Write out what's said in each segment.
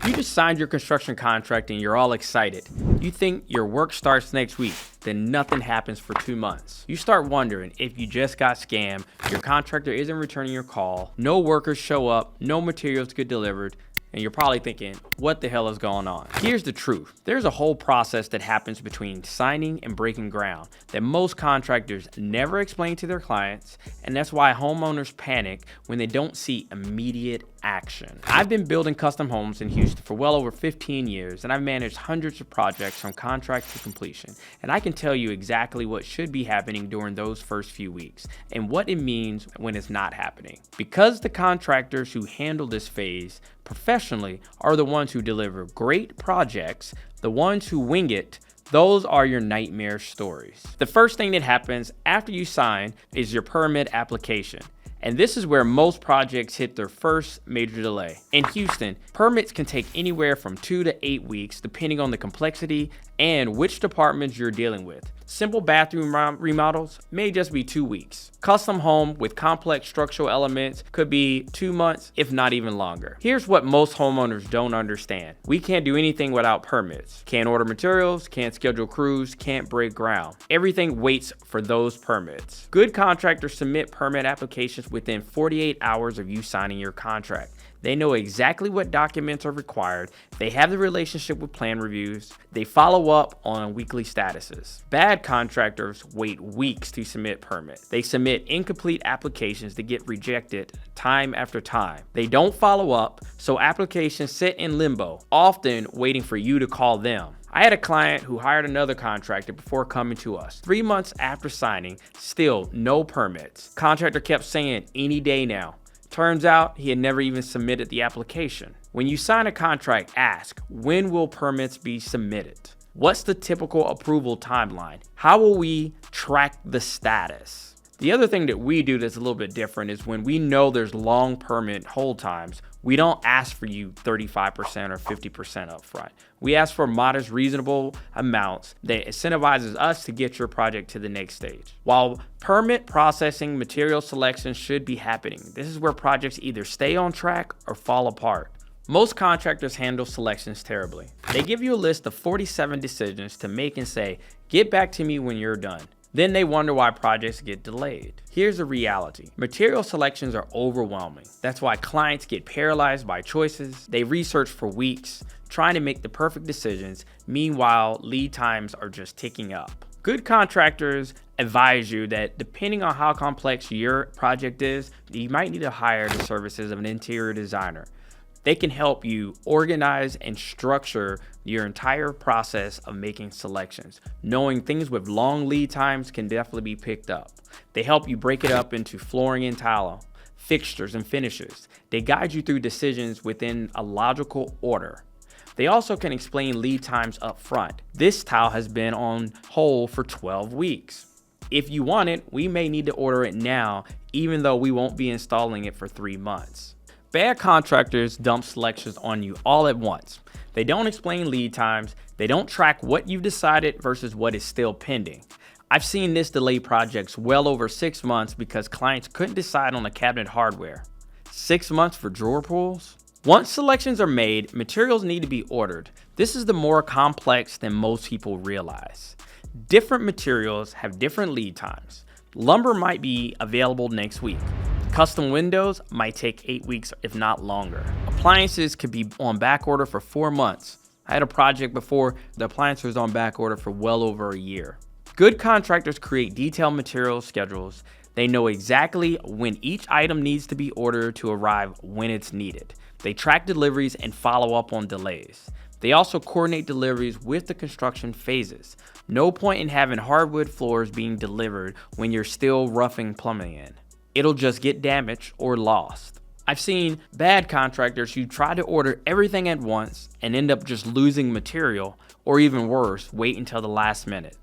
You just signed your construction contract and you're all excited. You think your work starts next week, then nothing happens for 2 months. You start wondering if you just got scammed, your contractor isn't returning your call, no workers show up, no materials get delivered, and you're probably thinking, what the hell is going on? Here's the truth. There's a whole process that happens between signing and breaking ground that most contractors never explain to their clients, and that's why homeowners panic when they don't see immediate action. I've been building custom homes in Houston for well over 15 years, and I've managed hundreds of projects from contract to completion, and I can tell you exactly what should be happening during those first few weeks and what it means when it's not happening. Because the contractors who handle this phase professionally are the ones who deliver great projects, the ones who wing it, those are your nightmare stories. The first thing that happens after you sign is your permit application. And this is where most projects hit their first major delay. In Houston, permits can take anywhere from 2 to 8 weeks depending on the complexity and which departments you're dealing with. Simple bathroom remodels may just be 2 weeks. Custom home with complex structural elements could be 2 months, if not even longer. Here's what most homeowners don't understand. We can't do anything without permits. Can't order materials, can't schedule crews, can't break ground. Everything waits for those permits. Good contractors submit permit applications within 48 hours of you signing your contract. They know exactly what documents are required. They have the relationship with plan reviews. They follow up on weekly statuses. Bad contractors wait weeks to submit permits. They submit incomplete applications that get rejected time after time. They don't follow up, so applications sit in limbo, often waiting for you to call them. I had a client who hired another contractor before coming to us. 3 months after signing, still no permits. Contractor kept saying, any day now. Turns out he had never even submitted the application. When you sign a contract, ask, when will permits be submitted? What's the typical approval timeline? How will we track the status? The other thing that we do that's a little bit different is when we know there's long permit hold times, we don't ask for you 35% or 50% up front. We ask for modest, reasonable amounts that incentivizes us to get your project to the next stage. While permit processing, material selection should be happening, this is where projects either stay on track or fall apart. Most contractors handle selections terribly. They give you a list of 47 decisions to make and say, get back to me when you're done. Then they wonder why projects get delayed. Here's the reality. Material selections are overwhelming. That's why clients get paralyzed by choices. They research for weeks, trying to make the perfect decisions. Meanwhile, lead times are just ticking up. Good contractors advise you that depending on how complex your project is, you might need to hire the services of an interior designer. They can help you organize and structure your entire process of making selections. Knowing things with long lead times can definitely be picked up. They help you break it up into flooring and tile, fixtures and finishes. They guide you through decisions within a logical order. They also can explain lead times up front. This tile has been on hold for 12 weeks. If you want it, we may need to order it now, even though we won't be installing it for 3 months. Bad contractors dump selections on you all at once. They don't explain lead times. They don't track what you've decided versus what is still pending. I've seen this delay projects well over 6 months because clients couldn't decide on the cabinet hardware. 6 months for drawer pulls? Once selections are made, materials need to be ordered. This is the more complex than most people realize. Different materials have different lead times. Lumber might be available next week. Custom windows might take 8 weeks, if not longer. Appliances could be on back order for 4 months. I had a project before the appliance was on back order for well over a year. Good contractors create detailed material schedules. They know exactly when each item needs to be ordered to arrive when it's needed. They track deliveries and follow up on delays. They also coordinate deliveries with the construction phases. No point in having hardwood floors being delivered when you're still roughing plumbing in. It'll just get damaged or lost. I've seen bad contractors who try to order everything at once and end up just losing material, or even worse, wait until the last minute.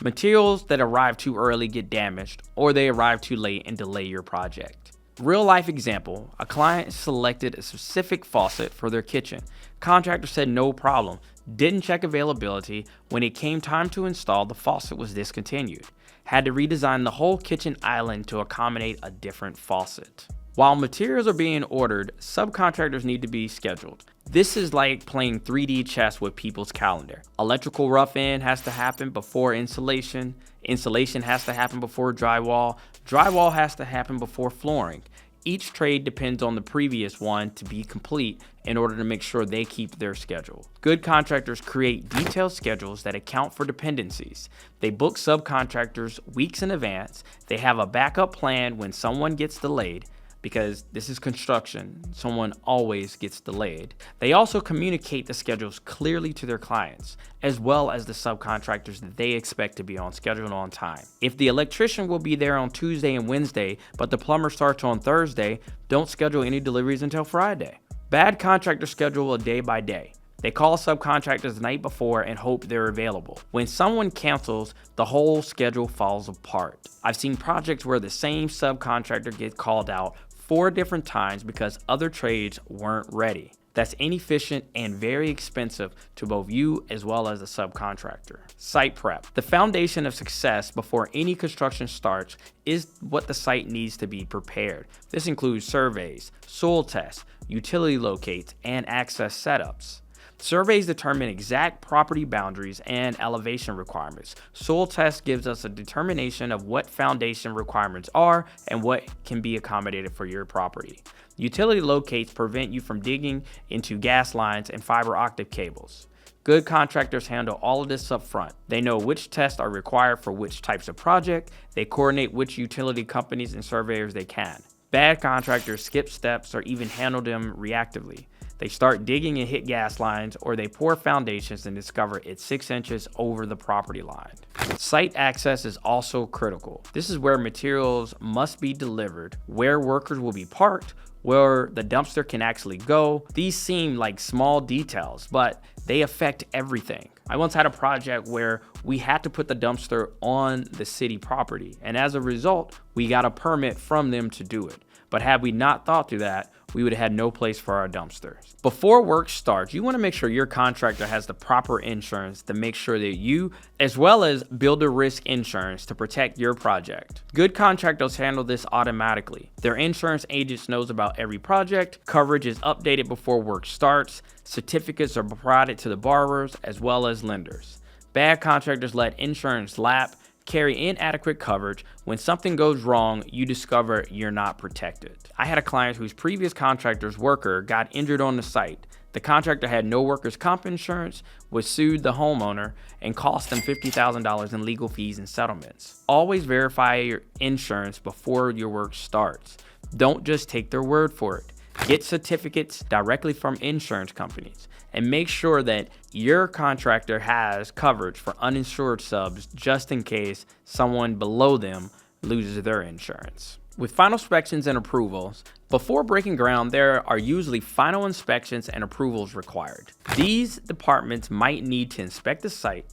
Materials that arrive too early get damaged, or they arrive too late and delay your project. Real life example, a client selected a specific faucet for their kitchen. Contractor said no problem, didn't check availability. When it came time to install, the faucet was discontinued. Had to redesign the whole kitchen island to accommodate a different faucet. While materials are being ordered, subcontractors need to be scheduled. This is like playing 3D chess with people's calendar. Electrical rough-in has to happen before insulation. Insulation has to happen before drywall. Drywall has to happen before flooring. Each trade depends on the previous one to be complete in order to make sure they keep their schedule. Good contractors create detailed schedules that account for dependencies. They book subcontractors weeks in advance. They have a backup plan when someone gets delayed, because this is construction. Someone always gets delayed. They also communicate the schedules clearly to their clients, as well as the subcontractors that they expect to be on schedule and on time. If the electrician will be there on Tuesday and Wednesday, but the plumber starts on Thursday, don't schedule any deliveries until Friday. Bad contractors schedule a day by day. They call subcontractors the night before and hope they're available. When someone cancels, the whole schedule falls apart. I've seen projects where the same subcontractor gets called out 4 different times because other trades weren't ready. That's inefficient and very expensive to both you as well as the subcontractor. Site prep. The foundation of success before any construction starts is what the site needs to be prepared. This includes surveys, soil tests, utility locates, and access setups. Surveys determine exact property boundaries and elevation requirements. Soil test gives us a determination of what foundation requirements are and what can be accommodated for your property. Utility locates prevent you from digging into gas lines and fiber optic cables. Good contractors handle all of this up front. They know which tests are required for which types of project. They coordinate which utility companies and surveyors they can. Bad contractors skip steps or even handle them reactively. They start digging and hit gas lines, or they pour foundations and discover it's 6 inches over the property line. Site access is also critical. This is where materials must be delivered, where workers will be parked, where the dumpster can actually go. These seem like small details, but they affect everything. I once had a project where we had to put the dumpster on the city property, and as a result, we got a permit from them to do it. But had we not thought through that, we would have had no place for our dumpsters. Before work starts, you want to make sure your contractor has the proper insurance to make sure that you, as well as builder risk insurance to protect your project. Good contractors handle this automatically. Their insurance agents knows about every project. Coverage is updated before work starts. Certificates are provided to the borrowers as well as lenders. Bad contractors let insurance lapse, carry inadequate coverage. When something goes wrong, you discover you're not protected. I had a client whose previous contractor's worker got injured on the site. The contractor had no workers' comp insurance, was sued the homeowner, and cost them $50,000 in legal fees and settlements. Always verify your insurance before your work starts. Don't just take their word for it. Get certificates directly from insurance companies and make sure that your contractor has coverage for uninsured subs just in case someone below them loses their insurance. With final inspections and approvals, before breaking ground, there are usually final inspections and approvals required. These departments might need to inspect the site,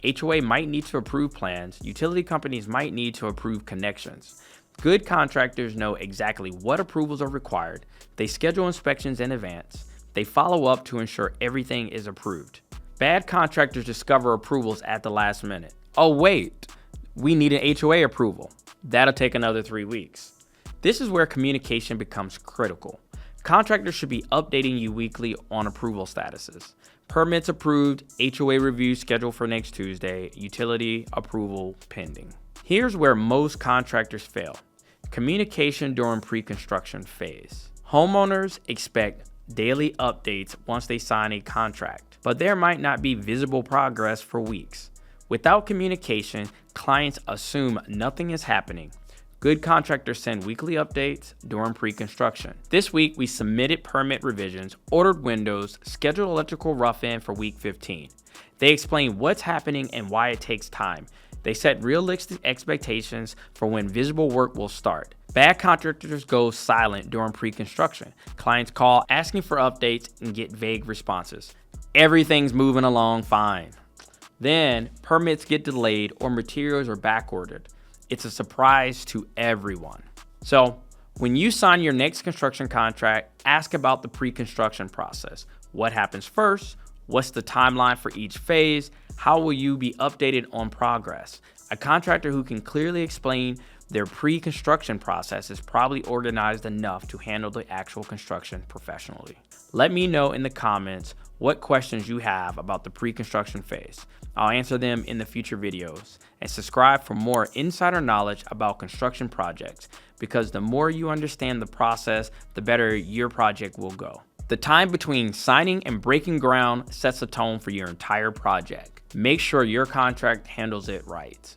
HOA might need to approve plans, utility companies might need to approve connections. Good contractors know exactly what approvals are required. They schedule inspections in advance. They follow up to ensure everything is approved. Bad contractors discover approvals at the last minute. Oh wait, we need an HOA approval. That'll take another 3 weeks. This is where communication becomes critical. Contractors should be updating you weekly on approval statuses. Permits approved, HOA review scheduled for next Tuesday, utility approval pending. Here's where most contractors fail. Communication during pre-construction phase. Homeowners expect daily updates once they sign a contract, but there might not be visible progress for weeks. Without communication, clients assume nothing is happening. Good contractors send weekly updates during pre-construction. This week, we submitted permit revisions, ordered windows, scheduled electrical rough-in for week 15. They explain what's happening and why it takes time. They set realistic expectations for when visible work will start. Bad contractors go silent during pre-construction. Clients call asking for updates and get vague responses. Everything's moving along fine. Then permits get delayed or materials are backordered. It's a surprise to everyone. So when you sign your next construction contract, ask about the pre-construction process. What happens first? What's the timeline for each phase? How will you be updated on progress? A contractor who can clearly explain their pre-construction process is probably organized enough to handle the actual construction professionally. Let me know in the comments what questions you have about the pre-construction phase. I'll answer them in the future videos, and subscribe for more insider knowledge about construction projects, because the more you understand the process, the better your project will go. The time between signing and breaking ground sets the tone for your entire project. Make sure your contract handles it right.